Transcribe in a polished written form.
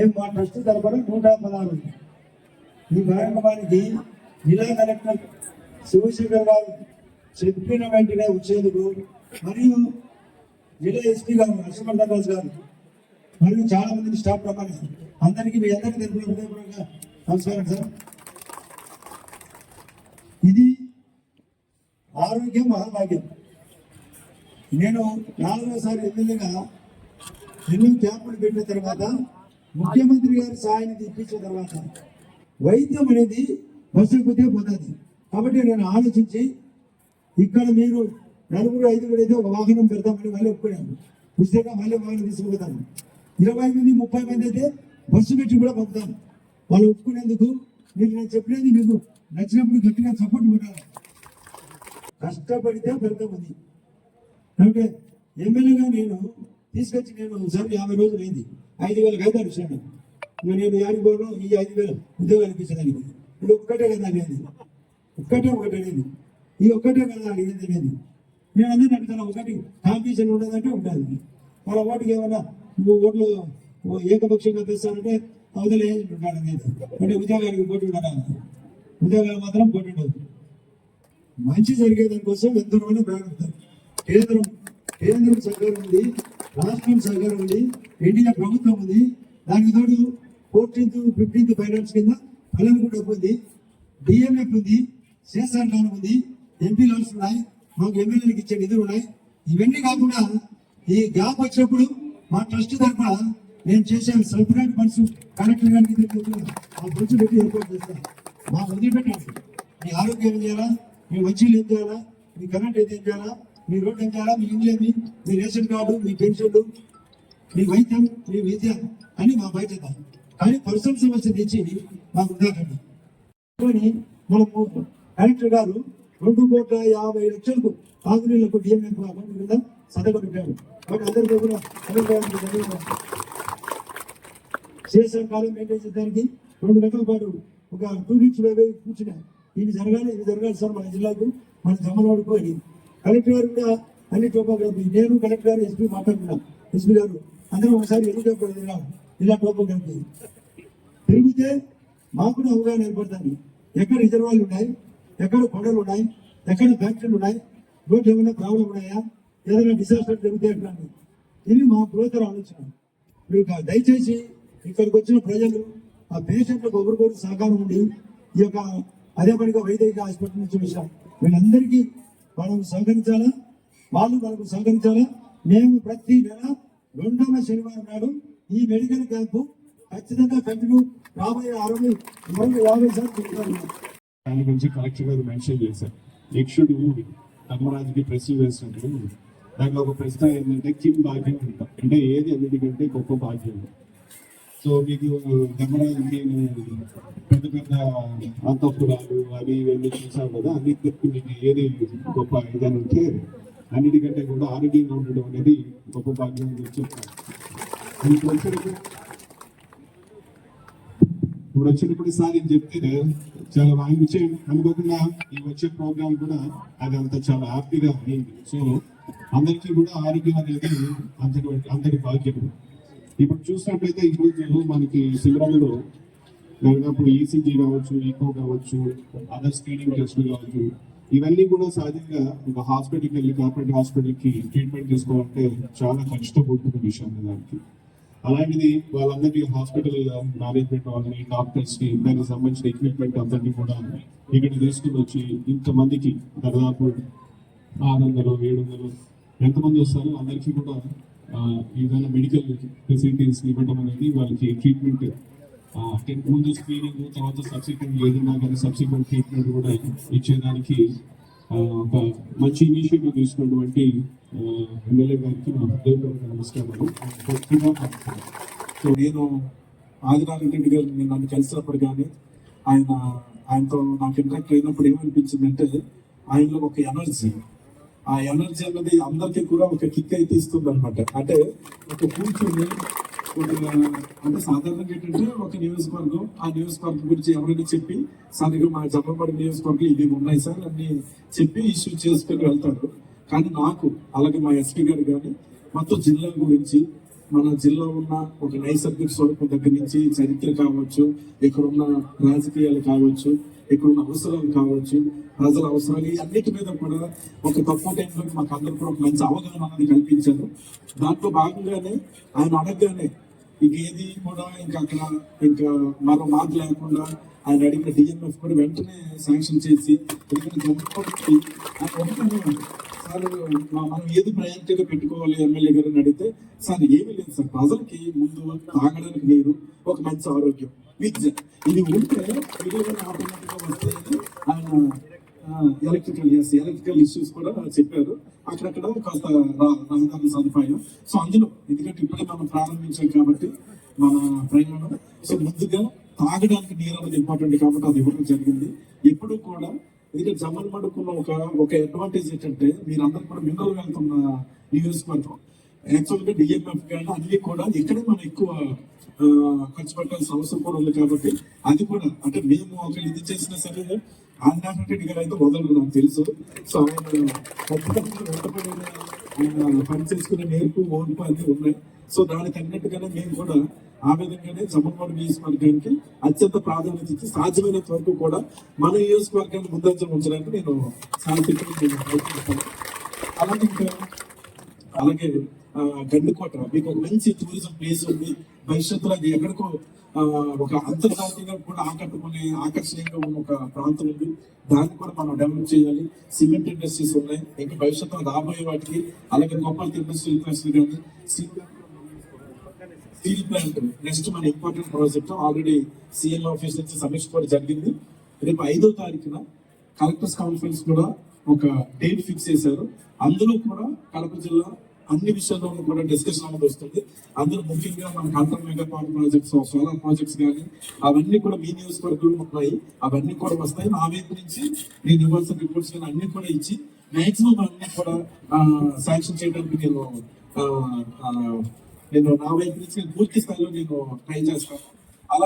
మేము మా ట్రస్ట్ తరపున 116 ఈ కార్యక్రమానికి జిల్లా కలెక్టర్ శివశేఖర్ గారు చెప్పిన వెంటనే వచ్చేందుకు మరియు జిల్లా ఎస్పీ గారు హర్షవర్ధన్ గారు మరియు చాలా మంది స్టాఫ్ ప్రమాణం అందరికీ మీ అందరికీ హృదయపూర్వకంగా నమస్కారం సార్. ఇది ఆరోగ్యం మహాభాగ్యం. నేను 4వసారి ఎమ్మెల్యేగా ఎన్నో క్యాంపులు పెట్టిన తర్వాత ముఖ్యమంత్రి గారి సహాయాన్ని ఇప్పించిన తర్వాత వైద్యం అనేది బస్సు కొద్దిగా పోతుంది. కాబట్టి నేను ఆలోచించి ఇక్కడ మీరు 4-5 అయితే ఒక వాహనం పెడతామని మళ్ళీ ఒప్పుకున్నాను. పుస్తకంగా మళ్ళీ వాహనం తీసుకుపోతాను. 20 మంది 30 మంది అయితే బస్సు పెట్టి కూడా పంపుతాను. వాళ్ళు ఒప్పుకునేందుకు మీరు నేను చెప్పినది మీకు నచ్చినప్పుడు గట్టిగా సపోర్ట్ పెట్టాలి. కష్టపడితే ఫలితం ఉంది. అంటే ఎమ్మెల్యేగా నేను తీసుకొచ్చి నేను సార్ 50 రోజులు అయింది. 5,000 కాగితాలు ఇచ్చాను. నేను యాడిపోను ఈ 5,000 ఉద్యోగాలు ఇప్పించడానికి. ఇప్పుడు ఒక్కటే కదా అనేది ఒకటే అనేది ఈ ఒక్కటే కదా అడిగింది అనేది. నేను అందరినీ అడుగుతాను, ఒకటి కాంపిటీషన్ ఉండదంటే ఉంటుంది. వాళ్ళ ఓటుకి ఏమన్నా నువ్వు ఓట్లు ఏకపక్షంగా తెస్తానంటే అవతల ఏజెంట్ ఉంటాడు అనేది. అంటే ఉద్యోగానికి పోటీ ఉండాలి, ఉద్యోగాలు మాత్రం పోటీ ఉండదు. మంచి జరిగేదానికోసం ఎంతోమంది ప్రయాణిస్తారు. కేంద్రం సహకారం ఉంది, రాష్ట్రం సహకారం ఉంది, ఇండియా ప్రభుత్వం ఉంది. దానికి తోడు 14th 15th ఫైనాన్స్ కింద ఫలం కూడా ఉంది, డిఎంఎఫ్ ఉంది, సిఎస్ఆర్ లోన్ ఉంది, ఎంపీ లోన్స్ ఉన్నాయి, మాకు ఎమ్మెల్యేలకు ఇచ్చే నిధులు ఉన్నాయి. ఇవన్నీ కాకుండా ఈ గ్యాప్ వచ్చినప్పుడు మా ట్రస్ట్ తరఫున నేను చేసే సపరేట్ ఫండ్స్ కలెక్టర్ గారికి ఆ ఫండ్స్ పెట్టి ఏర్పాటు చేస్తాను. మా వదిలిపెట్టాలి. మీ ఆరోగ్యం ఏం చేయాలా, మీ మంచిలు ఏం చేయాలా, మీ కరెంట్ ఏం చేయాలా, మీ రోడ్డు ఏం చేయాలా, మీ ఇంట్లో ఏమి, మీ రేషన్ కార్డు, మీ పెన్షన్లు, మీ వైద్యం, మీ విద్య అని మా బాధ్యత. కానీ పర్సనల్ సమస్య తెచ్చి మాకు ఉండకండి. మన కలెక్టర్ గారు 2,50,00,000 తాగునీళ్లకు డిఎంఎఫ్ అకౌంట్ కింద సంతకం పెట్టాడు. కాబట్టి అందరికీ కూడా సిఎస్ఆర్ కాలం మెయింటైన్ చేయడానికి 2 గంటల పాటు ఒక 2 weeks కూర్చున్నా. ఇవి జరగాలి సార్ మన జిల్లాకు, మన జమ్మలవాడుకు అని. కలెక్టర్ గారు కూడా అన్ని టోపోగ్రఫీ, నేను కలెక్టర్ గారు ఎస్పీ మాట్లాడుతున్నాం. ఎస్పీ గారు అందరం ఒకసారి ఇలా టోపోగ్రఫీ తిరిగితే మాకు కూడా అవగాహన ఏర్పడుతుంది. ఎక్కడ రిజర్వాయర్లు ఉన్నాయి, ఎక్కడ కొండలు ఉన్నాయి, ఎక్కడ ఫ్యాక్టరీలు ఉన్నాయి, రోడ్లు ఏమైనా ప్రాబ్లం ఉన్నాయా, ఏదైనా డిసాస్టర్ జరిగితే ఎట్లా. ఇది మా బృహత్తర ఆలోచన. మీరు దయచేసి ఇక్కడికి వచ్చిన ప్రజలు ఆ పేషెంట్లకు ఒకరికొకరు సహకారం ఉండి ఈ యొక్క అదే పనిగా వైద్య హాస్పిటల్ నుంచి విషయం వీళ్ళందరికీ మనం సహకరించాలా, వాళ్ళు మనకు సహకరించాలా. మేము ప్రతి నెల 2వ శనివారం నాడు ఈ మెడికల్ క్యాంపు ఖచ్చితంగా కంటిన్యూ 50 సార్లు దాని గురించి కలెక్టర్ గారు మెన్షన్ చేశారు. యక్షుడు ధర్మరాజుకి ప్రశ్న వేసినట్టు దాంట్లో ఒక ప్రశ్న ఏంటంటే కిమ్ భాగ్యం అంటాం, అంటే ఏది అన్నిటికంటే గొప్ప భాగ్యం. సో మీకు ధర్మరాజు నేను పెద్ద పెద్ద అంతఃపురాలు అవి ఇవన్నీ చూసాం కదా, అన్నిటికీ మీకు ఏది గొప్ప ఇదని అంటే అన్నిటికంటే కూడా ఆరోగ్యంగా ఉండడం అనేది గొప్ప భాగ్యం అని చెప్తాను. ఇప్పుడు వచ్చినప్పుడు సార్ ఏం చెప్తే చాలా బాగా విషయం అనుకోకుండా ఈ వచ్చే ప్రోగ్రామ్ కూడా అది అంత చాలా హ్యాపీగా అయింది. సో అందరికీ కూడా ఆరోగ్యం అనేది అందరి భాగ్యం. ఇప్పుడు చూసినట్లయితే ఈరోజు మనకి శిబిరంలో దాదాపు ఈసీజీ కావచ్చు, ఈకో కావచ్చు, అదర్ స్క్రీనింగ్ టెస్టులు కావచ్చు, ఇవన్నీ కూడా సహజంగా ఒక హాస్పిటల్కి వెళ్ళి కార్పొరేట్ హాస్పిటల్కి ట్రీట్మెంట్ తీసుకోవాలంటే చాలా ఖర్చుతో కూడుకున్న విషయం దానికి. అలాంటిది వాళ్ళందరికీ హాస్పిటల్ మేనేజ్మెంట్ వాళ్ళని, డాక్టర్స్ కి దానికి సంబంధించిన ఎక్విప్మెంట్ అందరినీ కూడా ఇక్కడ తీసుకుని వచ్చి ఇంతమందికి దాదాపు 600-700 ఎంతమంది వస్తారో అందరికీ కూడా ఏదైనా మెడికల్ ఫెసిలిటీస్ ఇవ్వడం అనేది, వాళ్ళకి ట్రీట్మెంట్ ముందు స్క్రీనింగ్, తర్వాత సబ్సిక్వెంట్ ఏదైనా కానీ సబ్సిక్వెంట్ ట్రీట్మెంట్ కూడా ఇచ్చేదానికి ఒక మంచి ఇనిషియేటివ్ తీసుకున్నటువంటి ఎమ్మెల్యే గారికి నా హృదయపూర్వక నమస్కారాలు. సో నేను ఆదినారాయణ రెడ్డి గారు నన్ను కలిసినప్పుడు కానీ ఆయనతో నాకు ఇంటరాక్ట్ అయినప్పుడు ఏమనిపించిందంటే ఆయనలో ఒక ఎనర్జీ, ఆ ఎనర్జీ అన్నది అందరికీ కూడా ఒక కిక్ అయితే ఇస్తుంది అనమాట. అంటే ఒక కూర్చొని అంటే సాధారణంగా ఏంటంటే ఒక నియోజకవర్గం, ఆ నియోజకవర్గం గురించి ఎవరైనా చెప్పి సరిగ్గా మా జమ్మపడి నియోజకవర్గం ఇవి ఉన్నాయి సార్ అన్ని చెప్పి ఇష్యూ చేసుకుని వెళ్తారు. కానీ నాకు అలాగే మా ఎస్పీ గారు కానీ మొత్తం జిల్లా గురించి మన జిల్లా ఉన్న ఒక నైసర్గిక స్వరూపం దగ్గర నుంచి చరిత్ర కావచ్చు, ఇక్కడ ఉన్న రాజకీయాలు కావచ్చు, ఇక్కడ ఉన్న అవసరాలు కావచ్చు, ప్రజల అవసరాలు ఈ అన్నిటి మీద కూడా ఒక తక్కువ టైంలో మాకు అందరూ కూడా ఒక మంచి అవగాహన అనేది కల్పించారు. దాంట్లో భాగంగానే ఆయన అడగగానే ఇంకేది కూడా ఇంకా అక్కడ ఇంకా మరో మార్పు లేకుండా ఆయన అడిగిన డిఎంఎఫ్ కూడా వెంటనే శాంక్షన్ చేసి ఎందుకంటే జమ్మూకి ఆయన ఒకటే సార్ మనం ఏది ప్రయారిటీగా పెట్టుకోవాలి ఎమ్మెల్యే గారిని అడిగితే సార్ ఏమీ లేదు సార్, ప్రజలకి ముందు తాగడానికి నీరు, ఒక మంచి ఆరోగ్యం, విద్య ఇది ఉంటే వీడియోగా ఆటోమేటిక్గా వస్తాయని ఆయన ఎలక్ట్రికల్ ఇష్యూస్ కూడా చెప్పారు. అక్కడక్కడ కాస్త రహదారుల సదుపాయం. సో అందులో ఎందుకంటే ఇప్పుడే మనం ప్రారంభించాం కాబట్టి మన ప్రయాణం సో ముందుగా తాగడానికి నీరు అనేది ఇంపార్టెంట్ కాబట్టి అది ఇవ్వడం జరిగింది. ఎప్పుడు కూడా ఎందుకంటే జమ్మల్ మడుకున్న ఒక అడ్వాంటేజ్ ఏంటంటే మీరందరూ కూడా మినరల్ వెళ్తున్న నియోజకవర్గం యాక్చువల్గా డిఎంఎఫ్ కానీ అన్ని కూడా ఇక్కడే మనం ఎక్కువ ఖర్చు పెట్టాల్సిన అవసరం కూడా ఉంది కాబట్టి అది కూడా అంటే మేము ఒక ఇది చేసినా సరే ఆంధ్రారెడ్డి గారు అయితే వదలరు నాకు తెలుసు. సో ఆయన ఖచ్చితంగా వెంటబడి ఆయన పని చేసుకునే నేర్పు ఓర్పు అన్ని ఉన్నాయి. సో దానికి అన్నట్టుగానే మేము కూడా ఆ విధంగానే జమ్మలమడు నియోజకవర్గానికి అత్యంత ప్రాధాన్యత ఇచ్చి సాధ్యమైనంత వరకు కూడా మన నియోజకవర్గాన్ని ముందంజలు ఉంచడానికి నేను సాధించడానికి ప్రయత్నిస్తాను. అలాగే ఇంకా అలాగే గండికోట మీకు ఒక మంచి టూరిజం ప్లేస్ ఉంది. భవిష్యత్తులో అది ఎక్కడికో ఒక అంతర్జాతీయంగా కూడా ఆకర్షణీయంగా ఉన్న ఒక ప్రాంతం ఉంది. దాన్ని కూడా మనం డెవలప్ చేయాలి. సిమెంట్ ఇండస్ట్రీస్ ఉన్నాయి ఇంకా భవిష్యత్తులో రాబోయే వాటికి. అలాగే గోపాల్ ఇండస్ట్రీ కానీ స్టీల్ ప్లాంట్ నెక్స్ట్ మన important project already CM office నుంచి సమీక్ష కూడా జరిగింది. రేపు 5వ తారీఖున కలెక్టర్స్ కాన్ఫరెన్స్ కూడా ఒక డేట్ ఫిక్స్ చేశారు. అందులో కూడా కడప జిల్లా అన్ని విషయాల్లోనూ కూడా డిస్కషన్ అనేది వస్తుంది. అందులో ముఖ్యంగా మనకు అంతర్ mega power projects, solar projects కానీ అవన్నీ కూడా మీ నియోజకవర్గంలో ఉన్నాయి. అవన్నీ కూడా వస్తాయి. నా వైపు నుంచి నేను ఇవ్వాల్సిన రిపోర్ట్స్ కానీ అన్ని కూడా ఇచ్చి మాక్సిమం అన్ని కూడా శాంక్షన్ చేయడానికి నేను నా వైపు నుంచి పూర్తి స్థాయిలో నేను ట్రై చేస్తాను.